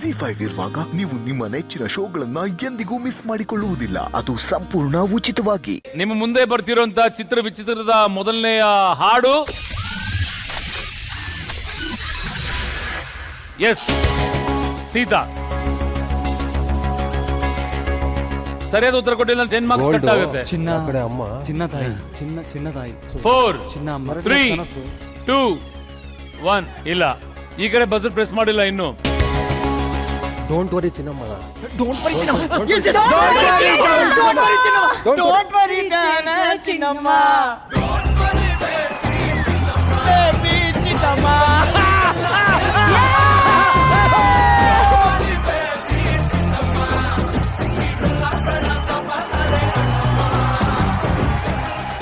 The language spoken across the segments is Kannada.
ZEE5 ಇರುವಾಗ ನೀವು ನಿಮ್ಮ ನೆಚ್ಚಿನ ಶೋಗಳನ್ನ ಎಂದಿಗೂ ಮಿಸ್ ಮಾಡಿಕೊಳ್ಳುವುದಿಲ್ಲ. ಅದು ಸಂಪೂರ್ಣ ಉಚಿತವಾಗಿ. ನಿಮ್ಮ ಮುಂದೆ ಬರ್ತಿರುವಂತಹ ಚಿತ್ರ ವಿಚಿತ್ರದ ಮೊದಲನೆಯ ಹಾಡು ಎಸ್ ಸೀತಾ. ಸರಿಯಾದ ಉತ್ತರ ಕೊಟ್ಟಿಲ್ಲ 10 ಮಾರ್ಕ್ಸ್ ಕಟ್ ಆಗುತ್ತೆ. ಚಿನ್ನ ತಾಯಿ 4 ಚಿನ್ನ ಅಮ್ಮ 3 2 1 ಇಲ್ಲ. ಈ ಕಡೆ ಬಜರ್ ಪ್ರೆಸ್ ಮಾಡಿಲ್ಲ ಇನ್ನು. Don't worry Chinnamma. Don't worry Chinnamma.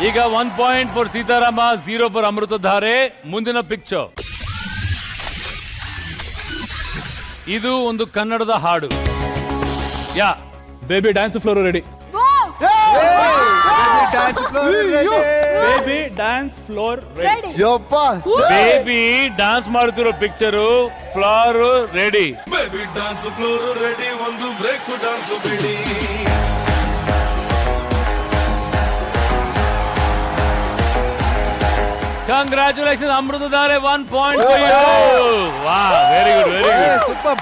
ಈಗ 1 point for Seetharama, 0 for Amruthadhaare. ಮುಂದಿನ ಪಿಕ್ಚರ್. ಇದು ಒಂದು ಕನ್ನಡದ ಹಾಡು. Yeah baby dance floor ready. Baby dance floor ready. Baby dance ಮಾಡ್ತಿರೋ picture. Floor ready. Baby dance floor ready. ಒಂದು ಬ್ರೇಕ್ ಡ್ಯಾನ್ಸ್ ಬಿಡಿ. Congratulation Amruthadhaare, 1 point for you. ವಾ, very good, very good, super.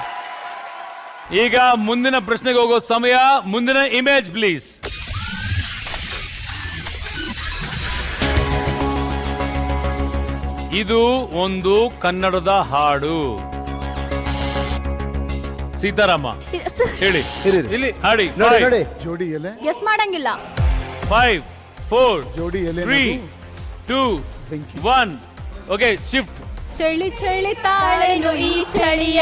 ಈಗ ಮುಂದಿನ ಪ್ರಶ್ನೆಗೆ ಹೋಗೋ ಸಮಯ. ಮುಂದಿನ ಇಮೇಜ್ ಪ್ಲೀಸ್. ಇದು ಒಂದು ಕನ್ನಡದ ಹಾಡು. ಸೀತಾರಾಮ ಹೇಳಿ, ಇಲ್ಲಿ ಹಾಡಿ. ಜೋಡಿ ಎಲೆ ಗೆಸ್ ಮಾಡಂಗಿಲ್ಲ. 5 4 ಜೋಡಿ ಎಲೆ 3 2 1 ಓಕೆ, ಶಿಫ್ಟ್. ಚಳಿ ಚಳಿ ತಾಳೆನು ಈ ಚಳಿಯ.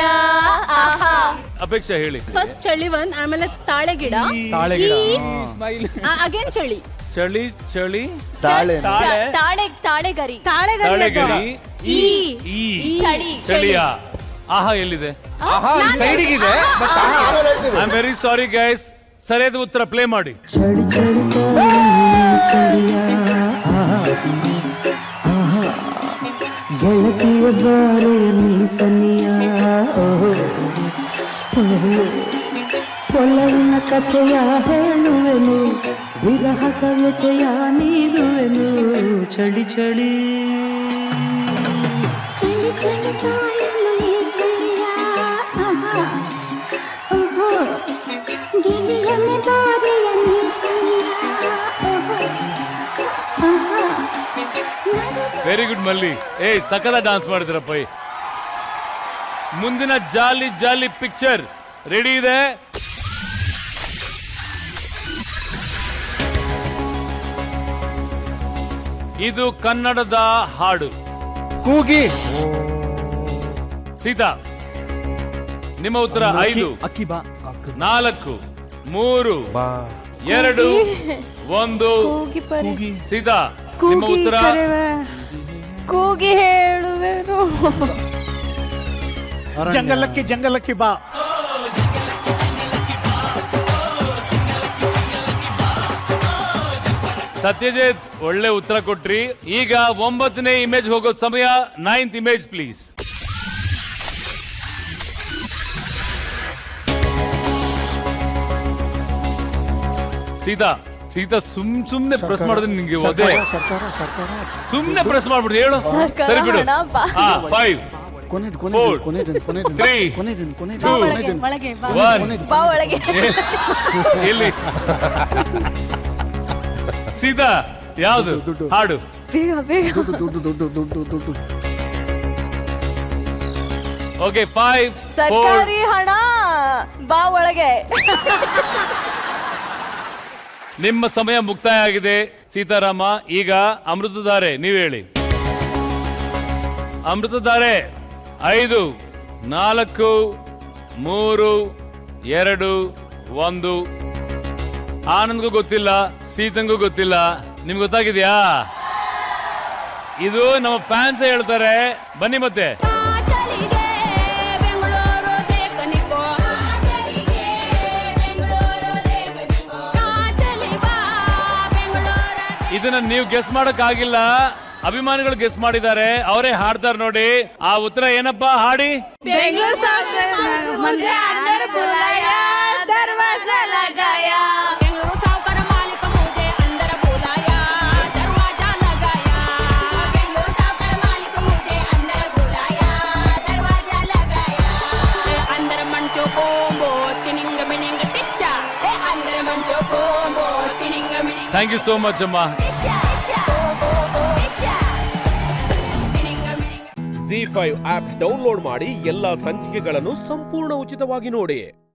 ಅಪೇಕ್ಷಾ ಹೇಳಿ. ಫಸ್ಟ್ ಚಳಿ 1, ಆಮೇಲೆ ತಾಳೆ ಗಿಡ, ಅಗೇನ್ ಚಳಿ, ಚಳಿ ಚಳಿ ತಾಳೆ ತಾಳೆಗರಿ, ತಾಳೆಗರಿ, ಈ ಚಳಿ, ಚಳಿಯ. ಆಹಾ ಎಲ್ಲಿದೆ? ಸೈಡಿಗಿದೆ. I am very sorry guys. ಸರಿಯಾದ ಉತ್ತರ ಪ್ಲೇ ಮಾಡಿ. ಗೆಳತಿಯ ಬಾರೆ ಮೀಸನಿಯ ಒಲವಿನ ಕಥೆಯ ಹೇಳುವೆನು, ವಿರಹ ಕವಿತೆಯ ನೀಡುವೆನು. ಚಳಿ ಚಳಿ ಚಳಿ ಚಳಿ ತಾಯಲು ಈ ಚಳಿಯ ಗಿಳಿಯನೆ ಬಾರೆಯ ಮೀಸನಿಯ. ವೆರಿ ಗುಡ್ ಮಲ್ಲಿ. ಸಕದ ಡಾನ್ಸ್ ಮಾಡಿದ್ರಪ್ಪ. ಮುಂದಿನ ಜಾಲಿ ಜಾಲಿ ಪಿಕ್ಚರ್ ರೆಡಿ ಇದೆ. ಇದು ಕನ್ನಡದ ಹಾಡು. ಕೂಗಿ. ಸೀತಾ ನಿಮ್ಮ ಉತ್ತರ 5 ಅಕ್ಕಿ ಬಾ 4 3 2 1. ಸೀತಾ ನಿಮ್ಮ ಉತ್ತರ ಕೂಗಿ ಹೇಳುವೆನು. ಜಂಗಲಕ್ಕೆ ಜಂಗಲಕ್ಕೆ ಬಾ. ಸತ್ಯಜಿತ್ ಒಳ್ಳೆ ಉತ್ತರ ಕೊಟ್ರಿ. ಈಗ 9ನೇ ಇಮೇಜ್ ಹೋಗೋ ಸಮಯ. 9th image please. Sita Sita ಸುಮ್ನೆ ಪ್ರೆಸ್ ಮಾಡಿದ್ರೆ ನಿಂಗೆ ಒದೆ. ಸುಮ್ನೆ ಪ್ರೆಸ್ ಮಾಡ್ಬಿಡ್ದು. ಹೇಳು. ಸರಿ ಬಿಡು. 5 4 3 2 1. ಎಲ್ಲಿ ಸೀತಾ ಯಾವುದು ಹಾಡು? ಓಕೆ 5 ಸರ್ಕಾರಿ ಹಣ ಬಾ ಒಳಗೆ. ನಿಮ್ಮ ಸಮಯ ಮುಕ್ತಾಯ ಆಗಿದೆ ಸೀತಾರಾಮ. ಈಗ ಅಮೃತಧಾರೆ ನೀವು ಹೇಳಿ. ಅಮೃತಧಾರೆ 5 4 3 2 1. ಆನಂದ್ಗೂ ಗೊತ್ತಿಲ್ಲ, ಸೀತಂಗೂ ಗೊತ್ತಿಲ್ಲ. ನಿಮ್ಗೆ ಗೊತ್ತಾಗಿದ್ಯಾ? ಇದು ನಮ್ಮ ಫ್ಯಾನ್ಸ್ ಹೇಳ್ತಾರೆ. ಬನ್ನಿ ಮತ್ತೆ. ಇದನ್ನ ನೀವು ಗೆಸ್ ಮಾಡಕ್ ಆಗಿಲ್ಲ. ಅಭಿಮಾನಿಗಳು ಗೆಸ್ ಮಾಡಿದ್ದಾರೆ, ಅವರೇ ಹಾಡ್ತಾರೆ ನೋಡಿ. ಆ ಉತ್ತರ ಏನಪ್ಪಾ? ಹಾಡಿ. ಬೆಂಗಳೂರು मुझे अंदर बुलाया दरवाजा लगाया बेंगलुरु सावकार मालिक मुझे अंदर बुलाया दरवाजा लगाया बेंगलुरु सावकार मालिक मुझे अंदर बुलाया दरवाजा लगाया अंदर मंचो कोंबो तिनिंग मिनिंग टिशा अंदर मंचो कोंबो तिनिंग मिनिंग. ಥ್ಯಾಂಕ್ ಯು ಸೋ ಮಚ್ ಅಮ್ಮ. ZEE5 ಆಪ್ ಡೌನ್ಲೋಡ್ ಮಾಡಿ ಎಲ್ಲಾ ಸಂಚಿಕೆಗಳನ್ನು ಸಂಪೂರ್ಣ ಉಚಿತವಾಗಿ ನೋಡಿ.